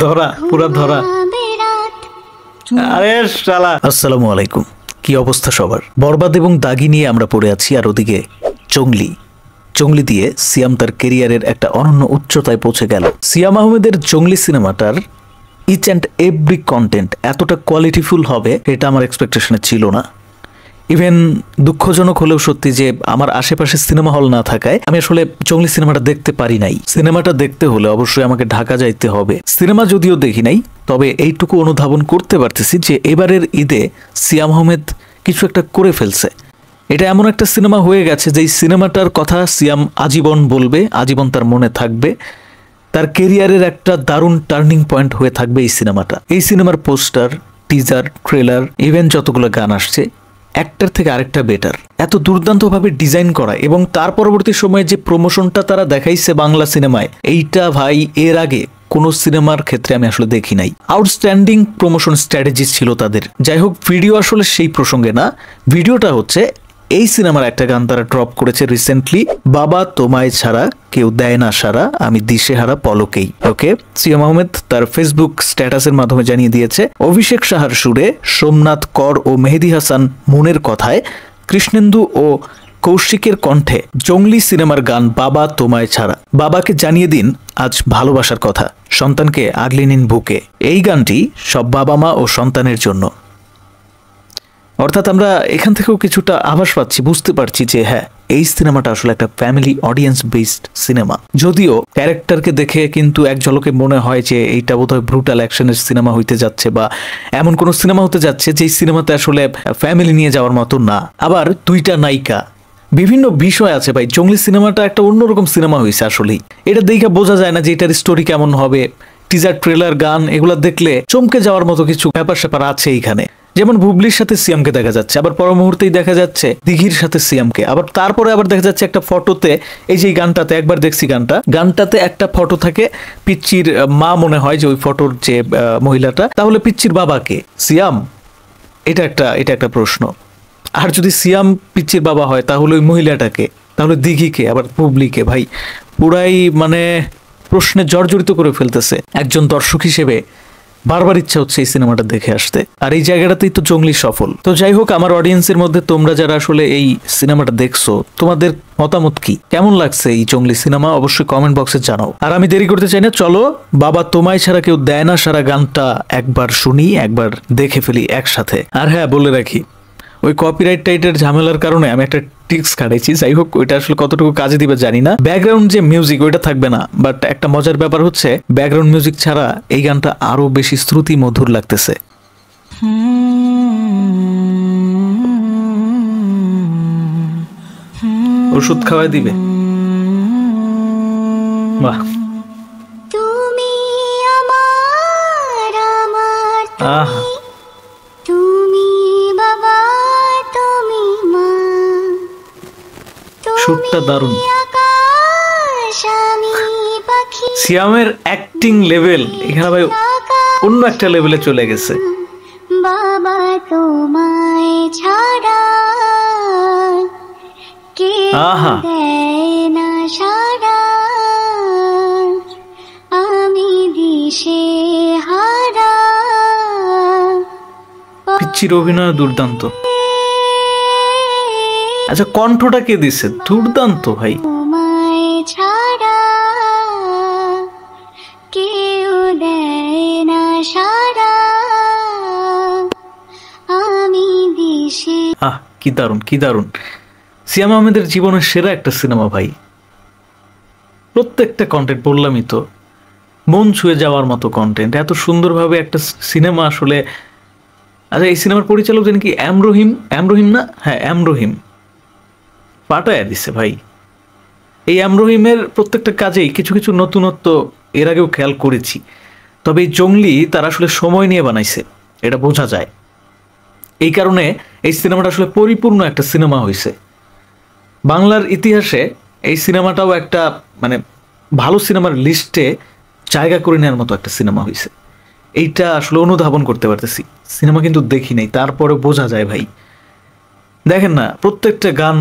ধরা পুরা ধরা। আরে শালা। আসসালামু আলাইকুম, কি অবস্থা সবার? বরবাদ এবং দাগি নিয়ে আমরা পড়ে আছি, আর ওদিকে জঙ্গলি দিয়ে সিয়াম তার কেরিয়ারের একটা অনন্য উচ্চতায় পৌঁছে গেল। সিয়াম আহমেদের জঙ্গলি সিনেমাটার ইচ অ্যান্ড এভরি কন্টেন্ট এতটা কোয়ালিটিফুল হবে এটা আমার এক্সপেকটেশনে ছিল না। ইভেন দুঃখজনক হলেও সত্যি যে আমার আশেপাশে সিনেমা হল না থাকায় আমি আসলে জঙ্গলি সিনেমাটা দেখতে পারি নাই। সিনেমাটা দেখতে হলে অবশ্যই আমাকে ঢাকা যাইতে হবে। সিনেমা যদিও দেখি নাই, তবে এইটুকু অনুধাবন করতে পারতেছি যে এবারের ঈদে সিয়াম আহমেদ কিছু একটা করে ফেলছে। এটা এমন একটা সিনেমা হয়ে গেছে যে সিনেমাটার কথা সিয়াম আজীবন বলবে, আজীবন তার মনে থাকবে। তার কেরিয়ারের একটা দারুণ টার্নিং পয়েন্ট হয়ে থাকবে এই সিনেমাটা। এই সিনেমার পোস্টার, টিজার, ট্রেলার, ইভেন যতগুলো গান আসছে, একটার থেকে আরেকটা বেটার। এত দুর্দান্তভাবে ডিজাইন করা এবং তার পরবর্তী সময়ে যে প্রমোশনটা তারা দেখাইছে বাংলা সিনেমায়, এইটা ভাই এর আগে কোনো সিনেমার ক্ষেত্রে আমি আসলে দেখি নাই। আউটস্ট্যান্ডিং প্রমোশন স্ট্র্যাটেজি ছিল তাদের। যাই হোক, ভিডিও আসলে সেই প্রসঙ্গে না, ভিডিওটা হচ্ছে এই সিনেমার একটা গান তারা ড্রপ করেছে রিসেন্টলি, বাবা তোমায় ছাড়া কেউ দেয় না সারা, আমি দিশেহারা পলকেই। ওকে, সিয়াম আহমেদ তার ফেসবুক স্ট্যাটাসের মাধ্যমে জানিয়ে দিয়েছে, অভিষেক সাহার সুরে, সোমনাথ কর ও মেহেদি হাসান মুনের কথায়, কৃষ্ণেন্দু ও কৌশিকের কণ্ঠে জঙ্গলি সিনেমার গান বাবা তোমায় ছাড়া। বাবাকে জানিয়ে দিন আজ ভালোবাসার কথা, সন্তানকে আগলে নিন বুকে। এই গানটি সব বাবা মা ও সন্তানের জন্য। অর্থাৎ আমরা এখান থেকেও কিছুটা আভাস পাচ্ছি, বুঝতে পারছি যে হ্যাঁ, এই সিনেমাটা আসলে একটা ফ্যামিলি অডিয়েন্স বেসড সিনেমা। যদিও ক্যারেক্টারকে দেখে কিন্তু এক ঝলকে মনে হয় যে এইটা বোধহয় ব্রুটাল অ্যাকশনের সিনেমা হইতে যাচ্ছে, বা এমন কোনো সিনেমা হতে যাচ্ছে যেই সিনেমাতে আসলে ফ্যামিলি নিয়ে যাওয়ার মতো না। আবার দুইটা নায়িকা, বিভিন্ন বিষয় আছে ভাই। জঙ্গলি সিনেমাটা একটা অন্যরকম সিনেমা হয়েছে আসলেই। এটা দেখে বোঝা যায় না যে এটার স্টোরি কেমন হবে। টিজার, ট্রেলার, গান এগুলা দেখলে চমকে যাওয়ার মতো কিছু ব্যাপার স্যাপার আছে এইখানে। যেমন বুবলির সাথে সিয়ামকে দেখা যাচ্ছে, আবার পর মুহূর্তেই দেখা যাচ্ছে দিঘির সাথে সিয়ামকে, আবার তারপরে আবার দেখা যাচ্ছে একটা ফটোতে, এই যে গানটাতে একবার দেখছি, গানটাতে একটা ফটো থাকে পিচ্চির মা, মনে হয় যে ওই ফটোর যে মহিলাটা, তাহলে পিচ্চির বাবাকে সিয়াম? এটা একটা প্রশ্ন। আর যদি সিয়াম পিচ্চির বাবা হয় তাহলে ওই মহিলাটাকে, তাহলে দিঘিকে, আবার বুবলিকে? ভাই পুরাই মানে প্রশ্নে জর্জরিত করে ফেলতেছে। একজন দর্শক হিসেবে বারবার ইচ্ছা হচ্ছে এই সিনেমাটা দেখে আসতে, আর এই জায়গাটাতেই তো জঙ্গলি সফল। তো যাই হোক, আমার অডিয়েন্সের মধ্যে তোমরা যারা আসলে এই সিনেমাটা দেখছো, তোমাদের মতামত কি? কেমন লাগছে এই জঙ্গলি সিনেমা? অবশ্যই কমেন্ট বক্সে জানাও। আর আমি দেরি করতে চাই না, চলো বাবা তোমায় ছাড়া কেউ দেয় না সারা গানটা একবার শুনি, একবার দেখে ফেলি একসাথে। আর হ্যাঁ, বলে রাখি, ওই কপিরাইট টাইটের ঝামেলার কারণে আমি একটা টিক্স কাটাইছি। যাই হোক, ওইটা আসলে কতটুকু কাজে দিবে জানি না। ব্যাকগ্রাউন্ড যে মিউজিক ওইটা থাকবে না, বাট একটা মজার ব্যাপার হচ্ছে ব্যাকগ্রাউন্ড মিউজিক ছাড়া এই গানটা আরো বেশি শ্রুতি মধুর লাগতেছে। ওষুধ খাওয়াই দিবে। বাহ, আহা, শুটটা দারুণ। সিয়ামের অ্যাক্টিং লেভেল এখানে ভাই অন্য একটা লেভেলে চলে গেছে। বাবা তোমায় ছাড়া কে দেয় না সারা, আমি দিশেহারা। পিচ্চির অভিনয় দুর্দান্ত। আচ্ছা, কণ্ঠটা কে দিছে? দুর্দান্ত ভাই। আহ, কি দারুণ, কি দারুণ। সিয়াম আহমেদের জীবনের সেরা একটা সিনেমা ভাই। প্রত্যেকটা কন্টেন্ট, বললামই তো, মন ছুঁয়ে যাওয়ার মতো কন্টেন্ট, এত সুন্দরভাবে একটা সিনেমা আসলে। আচ্ছা, এই সিনেমার পরিচালক জানি কি? এম রহিম না? হ্যাঁ, এম রহিম পাঠায় দিছে ভাই। এই এম রহিমের প্রত্যেকটা কাজেই কিছু কিছু নতুনত্ব এর আগেও খেয়াল করেছি, তবে এই জঙ্গলি তারা আসলে সময় নিয়ে বানাইছে, এটা বোঝা যায়। এই কারণে এই সিনেমাটা আসলে পরিপূর্ণ একটা সিনেমা হয়েছে। বাংলার ইতিহাসে এই সিনেমাটাও একটা মানে ভালো সিনেমার লিস্টে জায়গা করে নেওয়ার মতো একটা সিনেমা হয়েছে। এইটা আসলে অনুধাবন করতে পারতেছি। সিনেমা কিন্তু দেখি নাই, তারপরে বোঝা যায় ভাই। দেখেন না, প্রত্যেকটা গান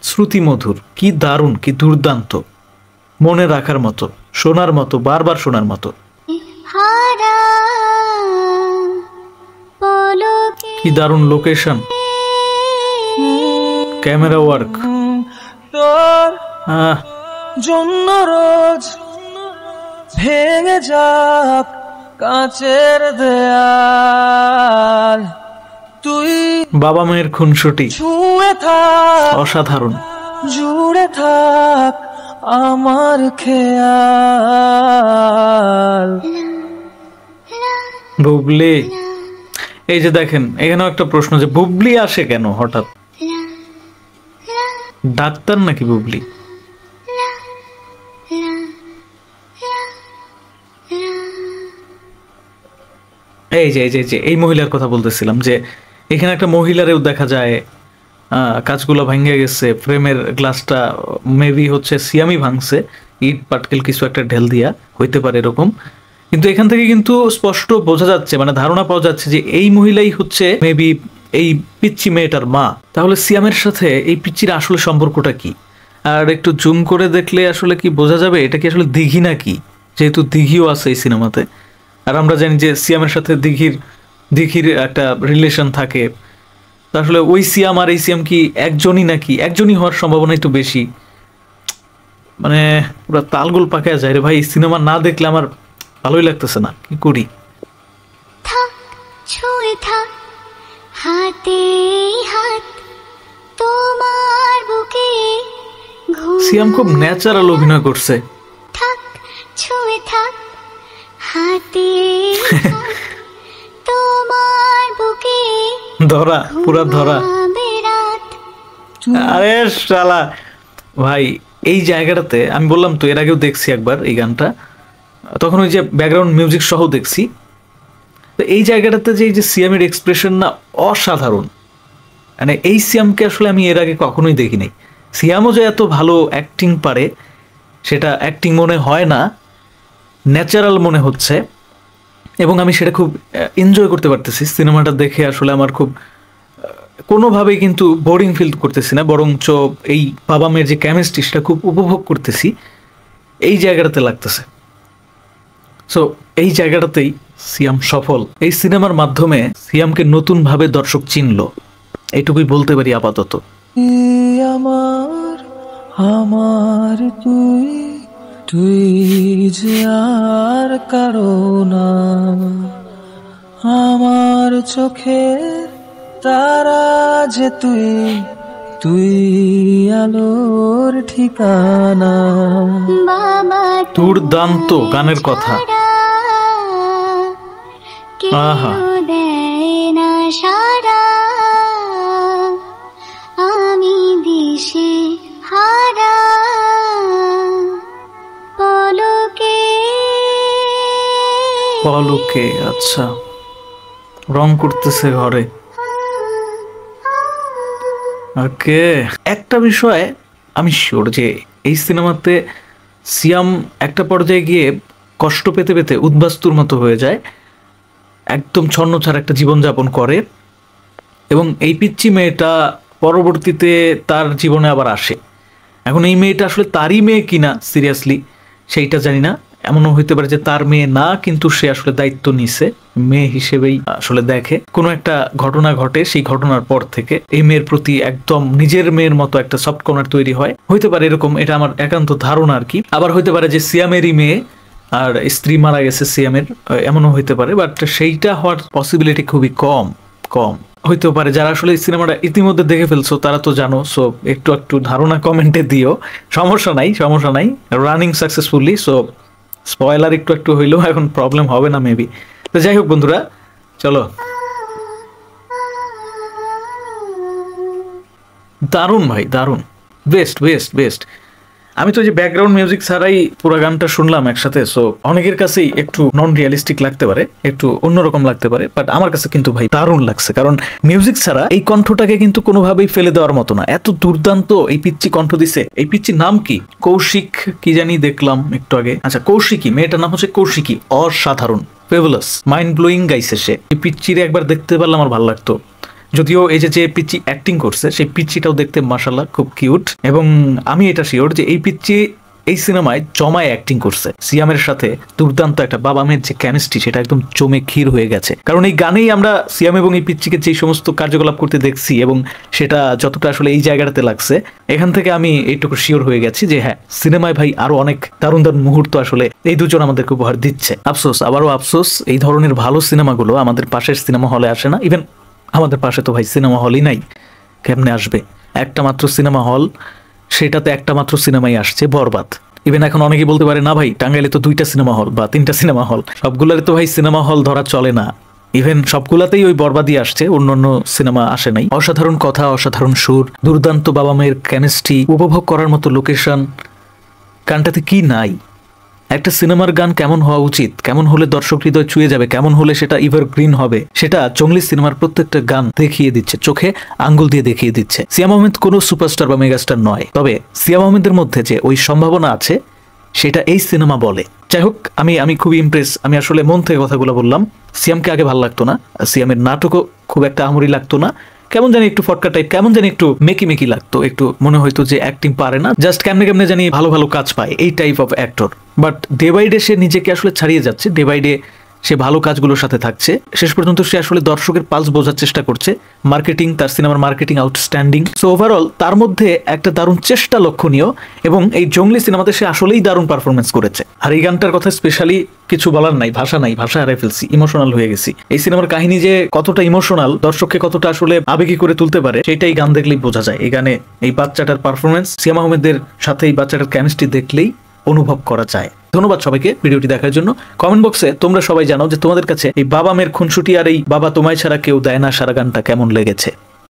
শ্রুতি মধুর, কি দারুণ, কি দুর্দান্ত, মনে রাখার মতো, শোনার মতো, বারবার শোনার মতো। হারা পলকে কি দারুণ লোকেশন, ক্যামেরা ওয়ার্ক। তোর জন্য রোজ ভেঙে যাক কাঁচের দেয়াল, তুই বাবা মায়ের খুনসুটি ছুঁয়ে থাক অসাধারণ। জুড়ে থাক আমার খেয়াল। বুবলি, এই যে দেখেন এখানেও একটা প্রশ্ন যে বুবলি আসে কেন হঠাৎ? ডাক্তার নাকি বুবলি? এই যে এই যে এই যে এই মহিলার কথা বলতেছিলাম, যে এখানে একটা মহিলারেও দেখা যায় কাঁচগুলো ভাঙে গেছে, ফ্রেমের গ্লাসটা মেবি হচ্ছে সিয়ামই ভাঙছে, ইট পাটকেল কিছু একটা ঢেল দিয়া হইতে পারে এরকম। কিন্তু এখান থেকে কিন্তু স্পষ্ট বোঝা যাচ্ছে, মানে ধারণা পাওয়া যাচ্ছে যে এই মহিলাই হচ্ছে মেবি এই পিচ্চি মেয়েটার মা। তাহলে সিয়ামের সাথে এই পিচ্চির আসলে সম্পর্কটা কি? আর একটু জুম করে দেখলে আসলে কি বোঝা যাবে এটা কি আসলে দিঘি নাকি, যেহেতু দিঘিও আছে এই সিনেমাতে। আর আমরা জানি যে সিয়ামের সাথে দিঘির একটা রিলেশন থাকে। তা আসলে ওই সিয়াম আর এই সিয়াম কি একজনই নাকি? একজনই হওয়ার সম্ভাবনা একটু বেশি। মানে পুরো তালগোল পাকায় যায় রে ভাই, সিনেমা না দেখলে আমার ভালোই লাগতেছে না, কি করি? থাক ছুঁয়ে থাক হাতে হাত তোমার বুকে সিয়াম খুব ন্যাচারাল অভিনয় করছে। থাক ছুঁয়ে থাক হাতে হাত তোমার বুকে ধরা, পুরা ধরা। বেরাত আরে শালা ভাই, এই জায়গাটাতে আমি বললাম তো এর আগেও দেখছি একবার এই গানটা, তখন ওই যে ব্যাকগ্রাউন্ড মিউজিক সহ দেখছি। তো এই জায়গাটাতে যে এই যে সিয়ামের এক্সপ্রেশন না অসাধারণ, মানে এই সিয়ামকে আসলে আমি এর আগে কখনোই দেখি নাই। সিয়ামও যে এত ভালো অ্যাক্টিং পারে সেটা অ্যাক্টিং মনে হয় না, ন্যাচারাল মনে হচ্ছে, এবং আমি সেটা খুব এনজয় করতে পারতেছি। সিনেমাটা দেখে আসলে আমার খুব কোনোভাবেই কিন্তু বোরিং ফিল করতেছি না, বরঞ্চ এই বাবা মেয়ের যে কেমিস্ট্রি সেটা খুব উপভোগ করতেছি এই জায়গাটাতে লাগতেছে। সো এই জায়গাটাতেই সিয়াম সফল। এই সিনেমার মাধ্যমে সিয়ামকে নতুনভাবে দর্শক চিনল, এইটুকুই বলতে পারি আপাতত। আমার আমার তুই তুই যে আর কারো না, আমার চোখে তারা যে তুই তুই আলোর ঠিকানা। বাবা দুর্দান্ত গানের কথা। আহা। কেউ দেয় না সারা, আমি দিশে হারা পলকে পলকে, আচ্ছা, রং করতেছে ঘরে। ওকে, একটা বিষয় আমি শিওর যে এই সিনেমাতে সিয়াম একটা পর্যায়ে গিয়ে কষ্ট পেতে পেতে উদ্বাস্তুর মতো হয়ে যায়, একদম ছন্নছাড়া একটা জীবনযাপন করে, এবং এই পিচ্চি মেয়েটা পরবর্তীতে তার জীবনে আবার আসে। এখন এই মেয়েটা আসলে তারই মেয়ে কিনা সিরিয়াসলি সেইটা জানি না, এমনও হইতে পারে যে তার মেয়ে না, কিন্তু সে আসলে দায়িত্ব নিছে, মেয়ে হিসেবেই আসলে দেখে। কোনো একটা ঘটনা ঘটে, সেই ঘটনার পর থেকে এই মেয়ের প্রতি একদম নিজের মেয়ের মতো একটা সফট কর্নার তৈরি হয়, হইতে পারে এরকম, এটা আমার একান্ত ধারণা আর কি। আবার হইতে পারে যে সিয়ামেরই মেয়ে আর স্ত্রী মারা গেছে সিয়ামের, এমনও হইতে পারে, বাট সেইটা হওয়ার পসিবিলিটি খুবই কম হইতেও পারে। যারা আসলে সিনেমাটা ইতিমধ্যে দেখে ফেলছো তারা তো জানো, সো একটু একটু ধারণা কমেন্টে দিও, সমস্যা নাই, রানিং সাকসেসফুলি, সো স্পয়লার একটু একটু হইলেও এখন প্রবলেম হবে না মেবি। তো যাই হোক বন্ধুরা, চলো। দারুণ ভাই, দারুণ, বেস্ট। আমি তো যে ব্যাকগ্রাউন্ড মিউজিক ছাড়াই পুরো গানটা শুনলাম একসাথে, সো অনেকের কাছেই একটু নন রিয়েলিস্টিক লাগতে পারে, একটু অন্যরকম লাগতে পারে, বাট আমার কাছে কিন্তু ভাই দারুণ লাগছে, কারণ মিউজিক ছাড়া এই কণ্ঠটাকে কিন্তু কোনোভাবেই ফেলে দেওয়ার মতো না, এত দুর্দান্ত এই পিচ্চি কণ্ঠ দিছে। এই পিচ্চির নাম কি? কৌশিক কি জানি, দেখলাম একটু আগে। আচ্ছা, কৌশিকী, মেয়েটার নাম হচ্ছে কৌশিকী। অসাধারণ, ফেবুলাস, মাইন্ড ব্লোয়িং গাইছে সে। এই পিচ্চিরে একবার দেখতে পারলে আমার ভালো লাগতো। যদিও এই যে পিচ্চি অ্যাক্টিং করছে সেই পিচ্চিটাও দেখতে মাশাআল্লাহ খুব কিউট, এবং আমি এটা শিওর যে এই পিচ্চি এই সিনেমায় জমায় অ্যাক্টিং করছে। সিয়ামের সাথে দুর্দান্ত একটা বাবা মেয়ের যে কেমিস্ট্রি সেটা একদম জমে ক্ষীর হয়ে গেছে। কারণ এই গানেই আমরা সিয়াম এবং এই পিচ্চিকে যে সমস্ত কার্যকলাপ করতে দেখছি এবং সেটা যতটা আসলে এই জায়গাটাতে লাগছে, এখান থেকে আমি এইটুকু শিওর হয়ে গেছি যে হ্যাঁ, সিনেমায় ভাই আরো অনেক দারুণ দারুণ মুহূর্ত আসলে এই দুজন আমাদেরকে উপহার দিচ্ছে। আফসোস, আবারও আফসোস, এই ধরনের ভালো সিনেমাগুলো আমাদের পাশের সিনেমা হলে আসে না। ইভেন আমাদের পাশে তো ভাই সিনেমা হলই নাই, কেমনে আসবে? একটা মাত্র সিনেমা হল, সেটাতে একটা মাত্র সিনেমাই আসছে, বরবাদ। ইভেন এখন অনেকেই বলতে পারে না ভাই, টাঙ্গাইলে তো 2টা সিনেমা হল বা 3টা সিনেমা হল, সবগুলোরে তো ভাই সিনেমা হল ধরা চলে না। ইভেন সবগুলাতেই ওই বরবাদই আসছে, অন্য সিনেমা আসে নাই। অসাধারণ কথা, অসাধারণ সুর, দুর্দান্ত বাবা মেয়ের কেমিস্ট্রি, উপভোগ করার মতো লোকেশন, গানটাতে কি নাই? একটা সিনেমার গান কেমন হওয়া উচিত, কেমন হলে দর্শক হৃদয় ছুঁয়ে যাবে, কেমন হলে সেটা এভারগ্রিন হবে, সেটা জংলি সিনেমার প্রত্যেকটা গান দেখিয়ে দিচ্ছে, চোখে আঙ্গুল দিয়ে দেখিয়ে দিচ্ছে। সিয়াম আহমেদ কোনো সুপারস্টার বা মেগাস্টার নয়, তবে সিয়াম আহমেদের মধ্যে যে ওই সম্ভাবনা আছে সেটা এই সিনেমা বলে। যাই হোক, আমি খুবই ইমপ্রেস। আমি আসলে মন থেকে কথাগুলো বললাম। সিয়ামকে আগে ভালো লাগতো না, সিয়ামের নাটকও খুব একটা আহামরি লাগতো না, কেমন জানি একটু ফটকা টাইপ, কেমন জানি একটু মেকি মেকি লাগতো, একটু মনে হইতো যে অ্যাক্টিং পারে না, জাস্ট কেমনে জানি ভালো ভালো কাজ পায়, এই type of actor. But day by day সে নিজেকে আসলে ছাড়িয়ে যাচ্ছে, ডে বাই ডে সে ভালো কাজগুলোর সাথে থাকছে, শেষ পর্যন্ত সে আসলে দর্শকের পালস বোঝার চেষ্টা করছে। মার্কেটিং, তার সিনেমার মার্কেটিং আউটস্ট্যান্ডিং। সো ওভারঅল তার মধ্যে একটা দারুণ চেষ্টা লক্ষণীয়, এবং এই জংলি সিনেমাতে সে আসলেই দারুণ পারফরমেন্স করেছে। আর এই গানটার কথা স্পেশালি কিছু বলার নাই, ভাষা হারাই ফেলছি, ইমোশনাল হয়ে গেছি। এই সিনেমার কাহিনী যে কতটা ইমোশনাল, দর্শককে কতটা আসলে আবেগী করে তুলতে পারে, সেটাই গান দেখলেই বোঝা যায়। এই গানে এই বাচ্চাটার পারফরমেন্স, সিয়াম আহমেদের সাথে এই বাচ্চাটার কেমিস্ট্রি দেখলেই অনুভব করা যায়। ধন্যবাদ সবাইকে ভিডিওটি দেখার জন্য। কমেন্ট বক্সে তোমরা সবাই জানাও যে তোমাদের কাছে এই বাবা মেয়ের খুনসুটি আর এই বাবা তোমায় ছাড়া কেউ দেয় না সারা গানটা কেমন লেগেছে।